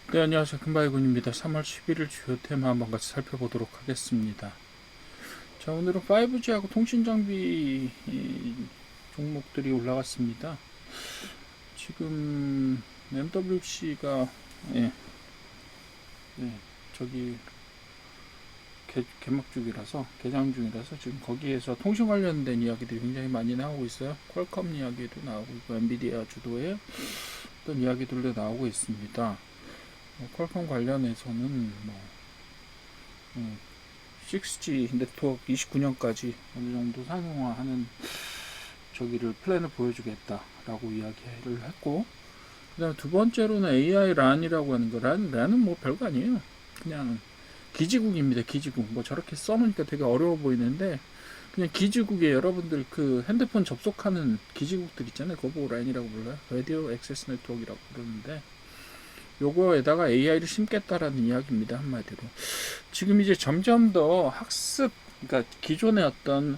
네, 안녕하세요. 금바이군입니다. 3월 11일 주요 테마 한번 같이 살펴보도록 하겠습니다. 자, 오늘은 5G하고 통신장비 종목들이 올라갔습니다. 지금 MWC가 예, 저기 개막 중이라서 개장 중이라서 지금 거기에서 통신 관련된 이야기들이 굉장히 많이 나오고 있어요. 퀄컴 이야기도 나오고 있고 엔비디아 주도의 어떤 이야기들도 나오고 있습니다. 퀄컴 관련해서는 6G 네트워크 29년까지 어느 정도 상용화하는 저기를 플랜을 보여주겠다라고 이야기를 했고, 그다음 두 번째로는 AI 란이라고 하는 거. 란은 뭐 별거 아니에요. 그냥 기지국입니다. 기지국. 뭐 저렇게 써놓으니까 되게 어려워 보이는데 그냥 기지국에 여러분들 그 핸드폰 접속하는 기지국들 있잖아요. 그거 보고 란이라고 불러요. 라디오 액세스 네트워크라고 부르는데 요거에다가 AI를 심겠다라는 이야기입니다. 한마디로. 지금 이제 점점 더 학습, 그러니까 기존의 어떤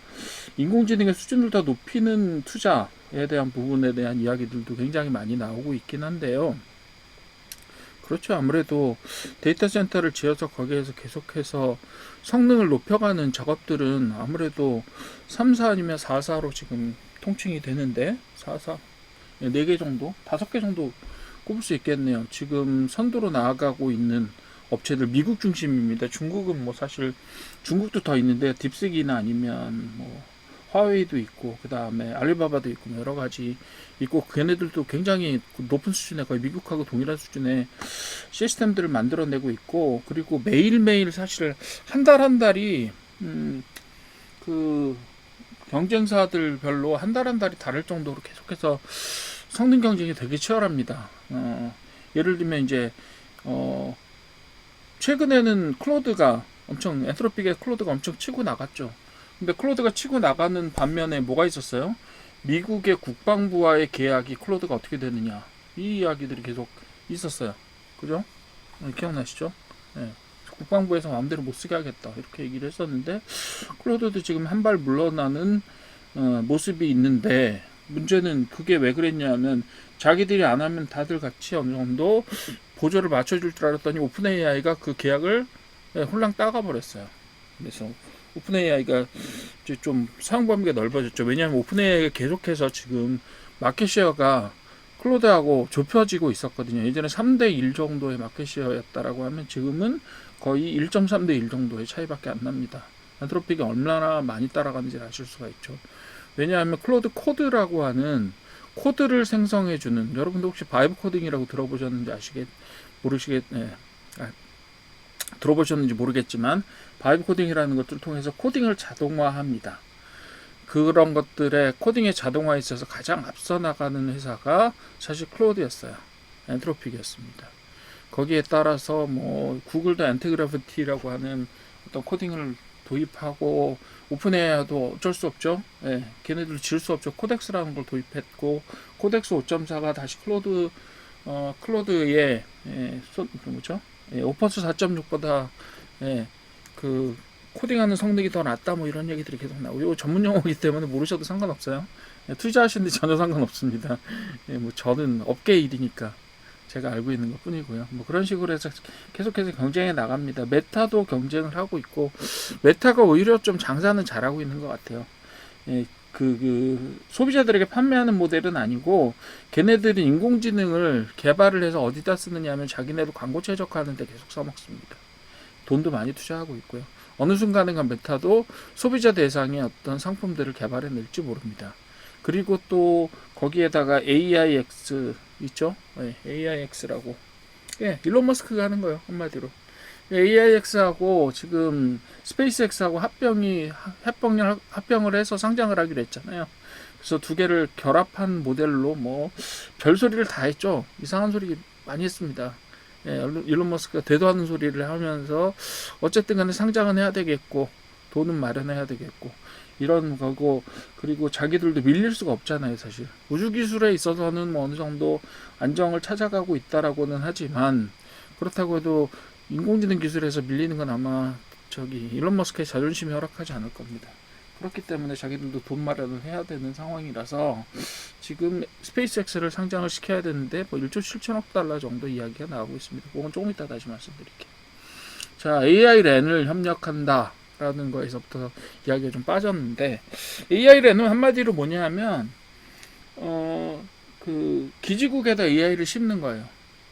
인공지능의 수준을 더 높이는 투자에 대한 부분에 대한 이야기들도 굉장히 많이 나오고 있긴 한데요. 그렇죠. 아무래도 데이터 센터를 지어서 거기에서 계속해서 성능을 높여가는 작업들은 아무래도 3사 아니면 4사로 지금 통칭이 되는데, 4사, 4개 정도? 5개 정도 꼽을 수 있겠네요. 지금 선두로 나아가고 있는 업체들 미국 중심입니다. 중국은 뭐 사실 중국도 더 있는데 딥스기나 아니면 뭐 화웨이도 있고 그 다음에 알리바바도 있고 여러 가지 있고 걔네들도 굉장히 높은 수준의 거의 미국하고 동일한 수준의 시스템들을 만들어내고 있고, 그리고 매일매일 사실 한 달 한 달이 그 경쟁사들 별로 한 달 한 달이 다를 정도로 계속해서 성능 경쟁이 되게 치열합니다. 예를 들면 이제 최근에는 클로드가 엄청 엔트로픽의 클로드가 엄청 치고 나갔죠. 근데 클로드가 치고 나가는 반면에 뭐가 있었어요? 미국의 국방부와의 계약이 클로드가 어떻게 되느냐, 이 이야기들이 계속 있었어요. 그죠? 기억나시죠? 네. 국방부에서 마음대로 못 쓰게 하겠다 이렇게 얘기를 했었는데 클로드도 지금 한 발 물러나는 모습이 있는데, 문제는 그게 왜 그랬냐면 자기들이 안 하면 다들 같이 어느 정도 보조를 맞춰줄 줄 알았더니 오픈 AI가 그 계약을 홀랑 따가 버렸어요. 그래서 오픈 AI가 이제 좀 사용 범위가 넓어졌죠. 왜냐하면 오픈 AI가 계속해서 지금 마켓시어가 클로드하고 좁혀지고 있었거든요. 예전에 3대 1 정도의 마켓시어였다라고 하면 지금은 거의 1.3대 1 정도의 차이밖에 안 납니다. 안트로픽이 얼마나 많이 따라가는지 아실 수가 있죠. 왜냐하면 클로드 코드라고 하는 코드를 생성해주는, 여러분들 혹시 바이브 코딩이라고 들어보셨는지 들어보셨는지 모르겠지만 바이브 코딩이라는 것들을 통해서 코딩을 자동화합니다. 그런 것들의 코딩의 자동화에 있어서 가장 앞서 나가는 회사가 사실 클로드였어요. 엔트로픽이었습니다. 거기에 따라서 뭐 구글도 엔트그래피티라고 하는 어떤 코딩을 도입하고, 오픈 AI도 어쩔 수 없죠. 예, 걔네들 질 수 없죠. 코덱스라는 걸 도입했고, 코덱스 5.4가 다시 클로드의 뭐죠? 오퍼스 4.6보다 그 코딩하는 성능이 더 낫다 뭐 이런 얘기들이 계속 나오고, 이거 전문 용어이기 때문에 모르셔도 상관없어요. 투자하시는데 전혀 상관없습니다. 뭐 저는 업계 일이니까 제가 알고 있는 것 뿐이고요. 뭐 그런 식으로 해서 계속해서 경쟁에 나갑니다. 메타도 경쟁을 하고 있고, 메타가 오히려 좀 장사는 잘하고 있는 것 같아요. 소비자들에게 판매하는 모델은 아니고, 걔네들이 인공지능을 개발을 해서 어디다 쓰느냐 하면 자기네도 광고 최적화하는데 계속 써먹습니다. 돈도 많이 투자하고 있고요. 어느 순간인가 메타도 소비자 대상의 어떤 상품들을 개발해낼지 모릅니다. 그리고 또 거기에다가 AIX 있죠? AIX라고. 일론 머스크가 하는 거예요, 한마디로. AIX하고 지금 스페이스X하고 합병을 해서 상장을 하기로 했잖아요. 그래서 두 개를 결합한 모델로 뭐 별소리를 다 했죠. 이상한 소리 많이 했습니다. 일론 머스크가 되도 않는 소리를 하면서 어쨌든 간에 상장은 해야 되겠고 돈은 마련해야 되겠고 이런 거고, 그리고 자기들도 밀릴 수가 없잖아요. 사실 우주 기술에 있어서는 뭐 어느 정도 안정을 찾아가고 있다라고는 하지만, 그렇다고 해도 인공지능 기술에서 밀리는 건 아마 저기 일론 머스크의 자존심이 허락하지 않을 겁니다. 그렇기 때문에 자기들도 돈 마련을 해야 되는 상황이라서 지금 스페이스X를 상장을 시켜야 되는데 뭐 1조 7천억 달러 정도 이야기가 나오고 있습니다. 그건 조금 이따 다시 말씀드릴게요. 자, AI 랜을 협력한다 라는 거에서부터 이야기가 좀 빠졌는데, AI 랜은 한마디로 뭐냐 하면 그 기지국에다 AI를 심는 거예요.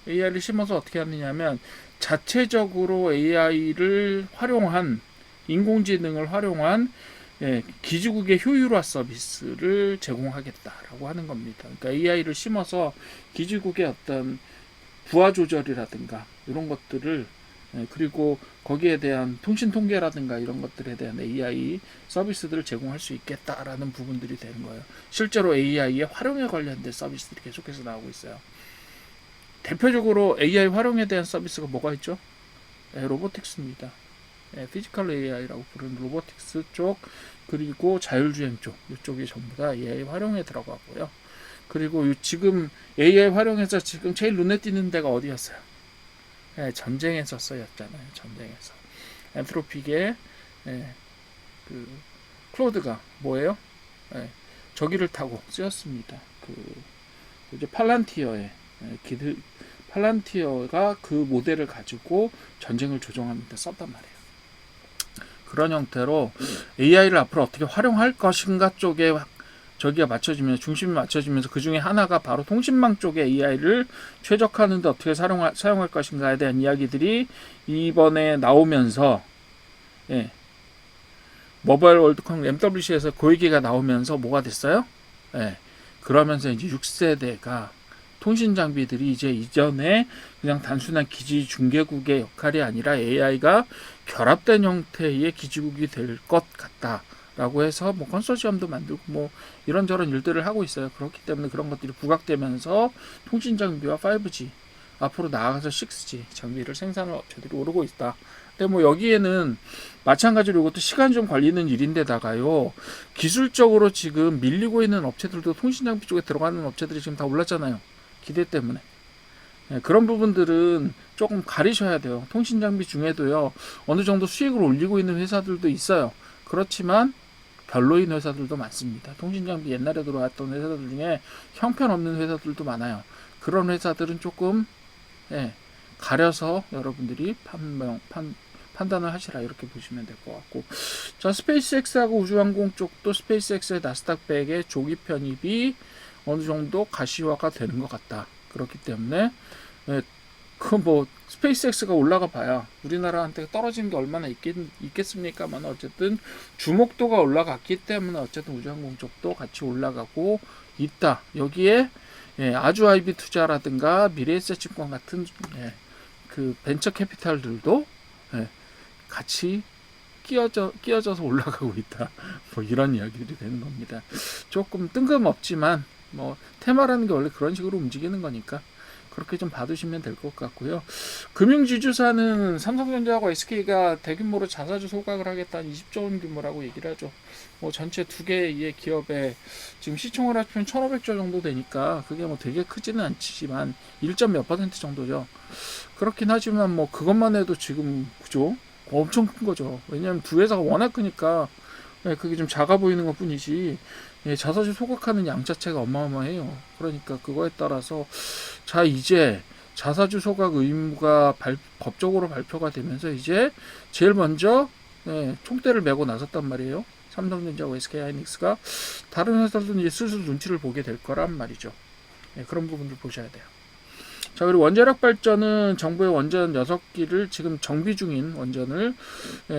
AI를 심어서 어떻게 하느냐면 자체적으로 AI를 활용한, 인공지능을 활용한 기지국의 효율화 서비스를 제공하겠다라고 하는 겁니다. 그러니까 AI를 심어서 기지국의 어떤 부하 조절이라든가 이런 것들을, 그리고 거기에 대한 통신 통계라든가 이런 것들에 대한 AI 서비스들을 제공할 수 있겠다라는 부분들이 되는 거예요. 실제로 AI의 활용에 관련된 서비스들이 계속해서 나오고 있어요. 대표적으로 AI 활용에 대한 서비스가 뭐가 있죠? 로보틱스입니다. 피지컬 AI라고 부르는 로보틱스 쪽, 그리고 자율주행 쪽, 이쪽이 전부 다 AI 활용에 들어가고요. 그리고 지금 AI 활용해서 지금 제일 눈에 띄는 데가 어디였어요? 전쟁에서 쓰였잖아요. 전쟁에서. 엔트로픽의 그 클로드가 뭐예요? 저기를 타고 쓰였습니다. 이제 팔란티어의 팔란티어가 그 모델을 가지고 전쟁을 조종하는데 썼단 말이에요. 그런 형태로 AI를 앞으로 어떻게 활용할 것인가 쪽에 저기가 맞춰지면서, 중심이 맞춰지면서 그 중에 하나가 바로 통신망 쪽에 AI를 최적화하는데 어떻게 사용할 것인가에 대한 이야기들이 이번에 나오면서, 모바일 월드컵 MWC에서 그 얘기가 나오면서 뭐가 됐어요? 그러면서 이제 6세대가 통신 장비들이 이제 이전에 그냥 단순한 기지 중계국의 역할이 아니라 AI가 결합된 형태의 기지국이 될 것 같다라고 해서 뭐 컨소시엄도 만들고 뭐 이런저런 일들을 하고 있어요. 그렇기 때문에 그런 것들이 부각되면서 통신 장비와 5G, 앞으로 나아가서 6G 장비를 생산할 업체들이 오르고 있다. 근데 뭐 여기에는 마찬가지로 이것도 시간 좀 걸리는 일인데다가요, 기술적으로 지금 밀리고 있는 업체들도 통신 장비 쪽에 들어가는 업체들이 지금 다 올랐잖아요. 기대 때문에. 그런 부분들은 조금 가리셔야 돼요. 통신 장비 중에도요, 어느 정도 수익을 올리고 있는 회사들도 있어요. 그렇지만 별로인 회사들도 많습니다. 통신 장비 옛날에 들어왔던 회사들 중에 형편없는 회사들도 많아요. 그런 회사들은 조금 가려서 여러분들이 판단을 하시라, 이렇게 보시면 될 것 같고, 자, 스페이스X하고 우주항공 쪽도 스페이스X의 나스닥 100의 조기 편입이 어느 정도 가시화가 되는 것 같다. 그렇기 때문에 스페이스X가 올라가 봐야 우리나라한테 떨어지는 게 얼마나 있겠습니까만, 어쨌든 주목도가 올라갔기 때문에 어쨌든 우주항공 쪽도 같이 올라가고 있다. 여기에 아주 IB 투자라든가 미래에셋증권 같은 그 벤처 캐피탈들도 같이 끼어져서 올라가고 있다. 뭐 이런 이야기들이 되는 겁니다. 조금 뜬금없지만 뭐 테마라는 게 원래 그런 식으로 움직이는 거니까 그렇게 좀 봐두시면 될 것 같고요. 금융지주사는 삼성전자하고 SK가 대규모로 자사주 소각을 하겠다는 20조 원 규모라고 얘기를 하죠. 뭐 전체 두 개의 기업에 지금 시총을 합치면 1,500조 정도 되니까 그게 뭐 되게 크지는 않지만 1점 몇 % 정도죠. 그렇긴 하지만 뭐 그것만 해도 지금 그죠? 엄청 큰 거죠. 왜냐하면 두 회사가 워낙 크니까 그게 좀 작아 보이는 것 뿐이지, 자사주 소각하는 양 자체가 어마어마해요. 그러니까 그거에 따라서 자, 이제 자사주 소각 의무가 법적으로 발표가 되면서 이제 제일 먼저 총대를 메고 나섰단 말이에요. 삼성전자와 SK하이닉스가. 다른 회사들은 이제 슬슬 눈치를 보게 될 거란 말이죠. 그런 부분들 보셔야 돼요. 자, 그리고 원자력 발전은 정부의 원전 6기를 지금 정비 중인 원전을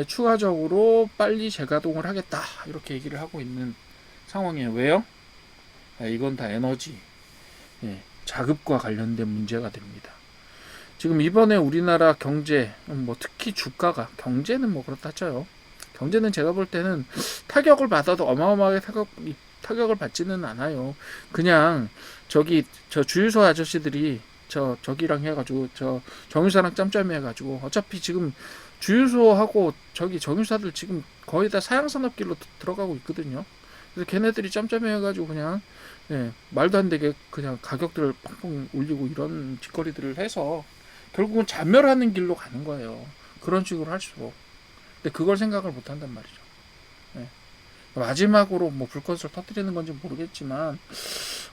추가적으로 빨리 재가동을 하겠다, 이렇게 얘기를 하고 있는 상황이에요. 왜요? 이건 다 에너지 자급과 관련된 문제가 됩니다. 지금 이번에 우리나라 경제, 뭐 특히 주가가, 경제는 뭐 그렇다 쳐요. 경제는 제가 볼 때는 타격을 받아도 어마어마하게 타격을 받지는 않아요. 그냥 저 주유소 아저씨들이 저기랑 해가지고 정유사랑 짬짬이 해가지고, 어차피 지금 주유소하고 정유사들 지금 거의 다 사양산업길로 들어가고 있거든요. 그래서 걔네들이 짬짬이 해가지고 그냥 말도 안 되게 그냥 가격들을 펑펑 올리고 이런 짓거리들을 해서 결국은 잔멸하는 길로 가는 거예요. 그런 식으로 할수록. 근데 그걸 생각을 못 한단 말이죠. 마지막으로 뭐 불꽃을 터뜨리는 건지 모르겠지만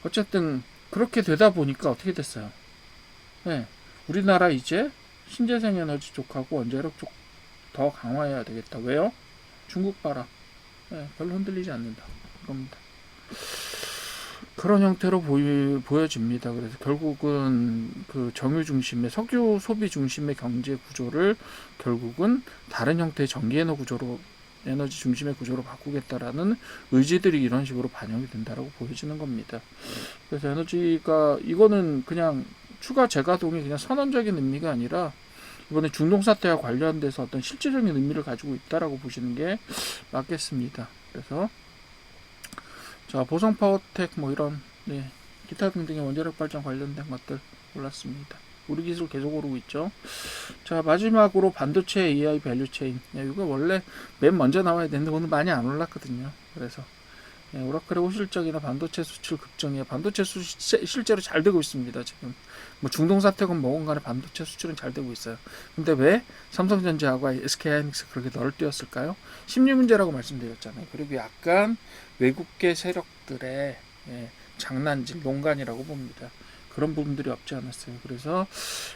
어쨌든 그렇게 되다 보니까 어떻게 됐어요? 네, 우리나라 이제 신재생 에너지 쪽하고 원자력 쪽 더 강화해야 되겠다. 왜요? 중국 봐라. 네, 별로 흔들리지 않는다. 그겁니다. 그런 형태로 보여집니다. 그래서 결국은 그 정유 중심의 석유 소비 중심의 경제 구조를 결국은 다른 형태의 전기에너 구조로 에너지 중심의 구조로 바꾸겠다라는 의지들이 이런 식으로 반영이 된다라고 보여지는 겁니다. 그래서 에너지가 이거는 그냥 추가 재가동이 그냥 선언적인 의미가 아니라 이번에 중동 사태와 관련돼서 어떤 실질적인 의미를 가지고 있다라고 보시는 게 맞겠습니다. 그래서 자, 보성 파워텍 뭐 이런 네, 기타 등등의 원자력 발전 관련된 것들 올랐습니다. 우리 기술 계속 오르고 있죠. 자, 마지막으로 반도체 AI 밸류체인. 네, 이거 원래 맨 먼저 나와야 되는데 오늘 많이 안 올랐거든요. 그래서 네, 오라클의 호실적이나 반도체 수출 급증에 반도체 수출 실제로 잘 되고 있습니다. 지금 뭐 중동 사태건 뭐건 간에 반도체 수출은 잘 되고 있어요. 근데 왜 삼성전자하고 SK하이닉스 그렇게 널뛰었을까요? 심리 문제라고 말씀드렸잖아요. 그리고 약간 외국계 세력들의 장난질, 농간이라고 봅니다. 그런 부분들이 없지 않았어요. 그래서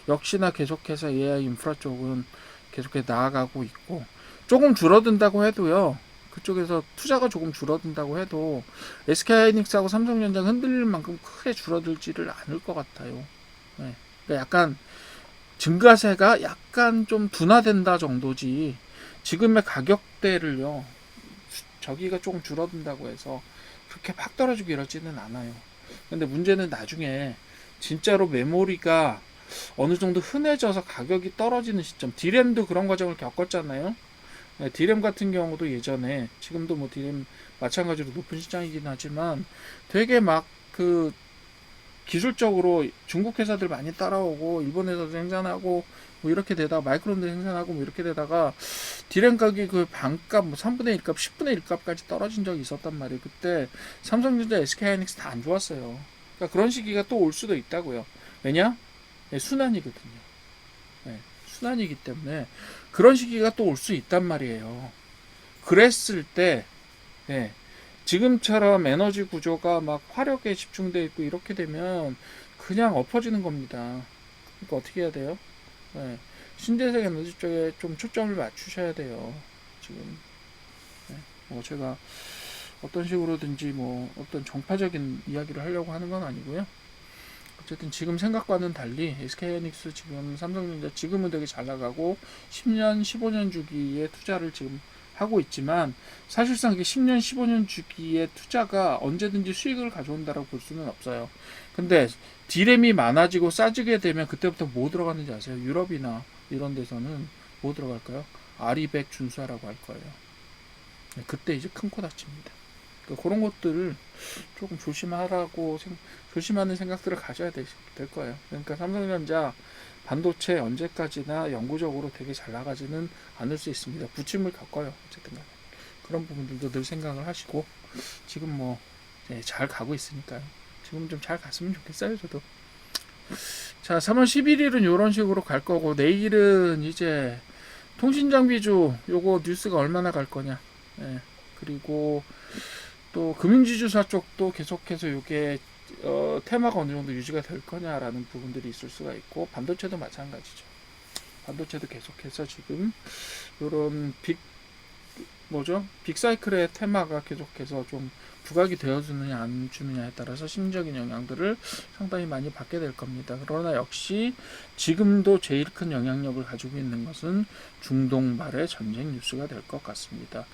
역시나 계속해서 AI 인프라 쪽은 계속해서 나아가고 있고 조금 줄어든다고 해도요. 그쪽에서 투자가 조금 줄어든다고 해도 SK하이닉스하고 삼성전자가 흔들릴 만큼 크게 줄어들지를 않을 것 같아요. 네. 그러니까 약간 증가세가 약간 좀 둔화된다 정도지 지금의 가격대를요. 저기가 조금 줄어든다고 해서 그렇게 팍 떨어지고 이러지는 않아요. 근데 문제는 나중에 진짜로 메모리가 어느 정도 흔해져서 가격이 떨어지는 시점. 디램도 그런 과정을 겪었잖아요. 네, 디램 같은 경우도 예전에 지금도 뭐 디램 마찬가지로 높은 시장이긴 하지만 되게 막 그 기술적으로 중국 회사들 많이 따라오고 일본 회사도 생산하고 뭐 이렇게 되다가 마이크론도 생산하고 뭐 이렇게 되다가 디램 가격이 그 반값 뭐 3분의 1값 10분의 1값까지 떨어진 적이 있었단 말이에요. 그때 삼성전자 SK하이닉스 다 안 좋았어요. 그러니까 그런 시기가 또 올 수도 있다고요. 왜냐? 네, 순환이거든요. 네, 순환이기 때문에 그런 시기가 또 올 수 있단 말이에요. 그랬을 때 네, 지금처럼 에너지 구조가 막 화력에 집중되어 있고 이렇게 되면 그냥 엎어지는 겁니다. 그러니까 어떻게 해야 돼요? 네, 신재생 에너지 쪽에 좀 초점을 맞추셔야 돼요. 지금 네, 뭐 제가 어떤 식으로든지 뭐 어떤 정파적인 이야기를 하려고 하는 건 아니고요. 어쨌든 지금 생각과는 달리 SK하이닉스 지금 삼성전자 지금은 되게 잘 나가고 10년, 15년 주기의 투자를 지금 하고 있지만 사실상 이게 10년, 15년 주기의 투자가 언제든지 수익을 가져온다라고 볼 수는 없어요. 근데 디램이 많아지고 싸지게 되면 그때부터 뭐 들어가는지 아세요? 유럽이나 이런 데서는 뭐 들어갈까요? 아리백 준수하라고 할 거예요. 그때 이제 큰 코 다칩니다. 그러니까 그런 것들을 조금 조심하는 생각들을 가져야 될 거예요. 그러니까 삼성전자 반도체 언제까지나 영구적으로 되게 잘 나가지는 않을 수 있습니다. 부침을 겪어요. 어쨌든 간에. 그런 부분들도 늘 생각을 하시고 지금 뭐 잘 가고 있으니까요. 지금 좀 잘 갔으면 좋겠어요. 저도. 자, 3월 11일은 이런 식으로 갈 거고 내일은 이제 통신장비주 요거 뉴스가 얼마나 갈 거냐. 그리고 또 금융지주사 쪽도 계속해서 이게 테마가 어느 정도 유지가 될 거냐라는 부분들이 있을 수가 있고 반도체도 마찬가지죠. 반도체도 계속해서 지금 이런 빅사이클의 테마가 계속해서 좀 부각이 되어주느냐 안 주느냐에 따라서 심리적인 영향들을 상당히 많이 받게 될 겁니다. 그러나 역시 지금도 제일 큰 영향력을 가지고 있는 것은 중동발의 전쟁 뉴스가 될 것 같습니다.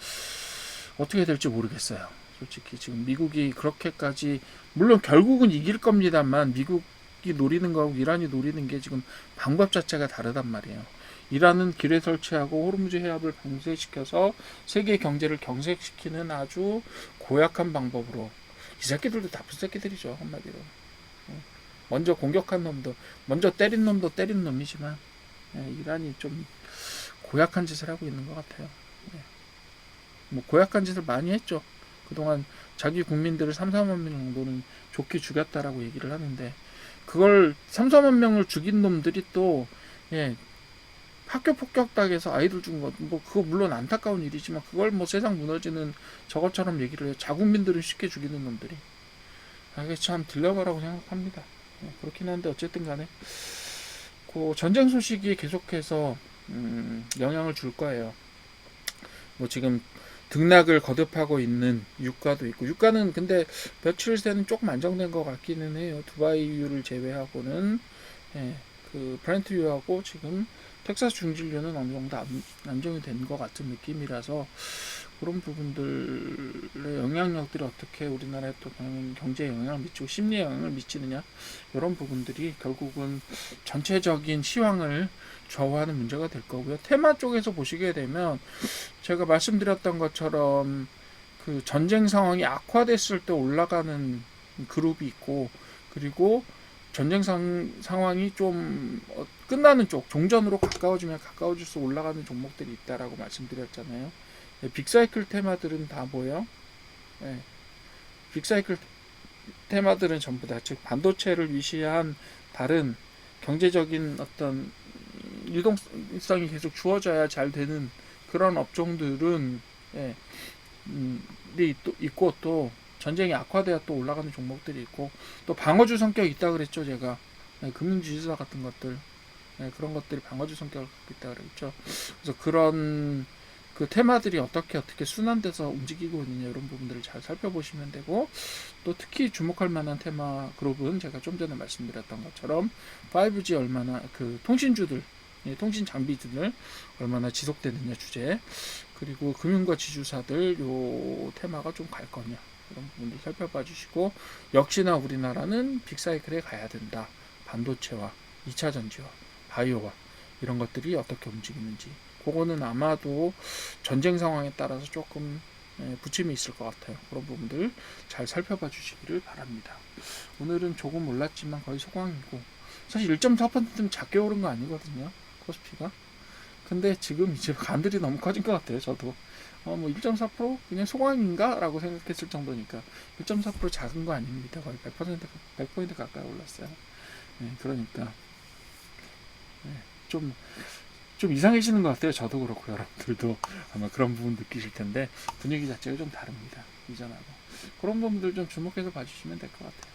어떻게 될지 모르겠어요. 솔직히 지금 미국이 그렇게까지 물론 결국은 이길 겁니다만 미국이 노리는 거하고 이란이 노리는 게 지금 방법 자체가 다르단 말이에요. 이란은 기뢰 설치하고 호르무즈 해협을 봉쇄시켜서 세계 경제를 경색시키는 아주 고약한 방법으로 이 새끼들도 나쁜 새끼들이죠 한마디로. 먼저 공격한 놈도 먼저 때린 놈도 때린 놈이지만 이란이 좀 고약한 짓을 하고 있는 것 같아요. 뭐 고약한 짓을 많이 했죠. 그동안 자기 국민들을 3, 4만 명 정도는 좋게 죽였다라고 얘기를 하는데 그걸 3, 4만 명을 죽인 놈들이 또 학교 폭격당해서 아이들 죽은 것, 뭐 그거 물론 안타까운 일이지만 그걸 뭐 세상 무너지는 저것처럼 얘기를 해요. 자국민들을 쉽게 죽이는 놈들이. 이게 참 딜레마라고 생각합니다. 그렇긴 한데 어쨌든 간에 그 전쟁 소식이 계속해서 영향을 줄 거예요. 뭐 지금 등락을 거듭하고 있는 유가도 있고, 유가는 근데 며칠 새는 조금 안정된 것 같기는 해요. 두바이유를 제외하고는. 예, 그 브렌트유하고 지금 텍사스 중진유는 어느 정도 안정이 된 것 같은 느낌이라서 그런 부분들의 영향력들이 어떻게 우리나라에 또 경제에 영향을 미치고 심리에 영향을 미치느냐, 이런 부분들이 결국은 전체적인 시황을 좌우하는 문제가 될 거고요. 테마 쪽에서 보시게 되면 제가 말씀드렸던 것처럼 그 전쟁 상황이 악화됐을 때 올라가는 그룹이 있고, 그리고 전쟁 상황이 좀 끝나는 쪽, 종전으로 가까워지면 가까워질수록 올라가는 종목들이 있다라고 말씀드렸잖아요. 네, 빅사이클 테마들은 다 뭐예요? 네, 빅사이클 테마들은 전부 다, 즉 반도체를 위시한 다른 경제적인 어떤 유동성이 계속 주어져야 잘 되는 그런 업종들은, 예, 또 있고, 또 전쟁이 악화돼야 또 올라가는 종목들이 있고, 또 방어주 성격이 있다 그랬죠 제가. 네, 금융지주사 같은 것들, 네, 그런 것들이 방어주 성격을 갖고 있다 그랬죠. 그래서 그런 그 테마들이 어떻게 순환돼서 움직이고 있느냐, 이런 부분들을 잘 살펴보시면 되고, 또 특히 주목할 만한 테마 그룹은 제가 좀 전에 말씀드렸던 것처럼 5G 얼마나 그 통신주들, 통신 장비들 얼마나 지속되느냐 주제, 그리고 금융과 지주사들 요 테마가 좀 갈 거냐, 이런 부분들 살펴봐 주시고, 역시나 우리나라는 빅사이클에 가야 된다. 반도체와 2차 전지와 바이오와 이런 것들이 어떻게 움직이는지, 그거는 아마도 전쟁 상황에 따라서 조금 부침이 있을 것 같아요. 그런 부분들 잘 살펴봐 주시기를 바랍니다. 오늘은 조금 올랐지만 거의 소강이고, 사실 1.4%는 작게 오른 거 아니거든요, 코스피가. 근데 지금 이제 간들이 너무 커진 것 같아요. 저도 뭐 1.4% 그냥 소강인가? 라고 생각했을 정도니까 1.4% 작은 거 아닙니다. 거의 100포인트 가까이 올랐어요. 그러니까 좀 이상해지는 것 같아요. 저도 그렇고 여러분들도 아마 그런 부분 느끼실 텐데, 분위기 자체가 좀 다릅니다. 이전하고. 그런 부분들 좀 주목해서 봐주시면 될 것 같아요.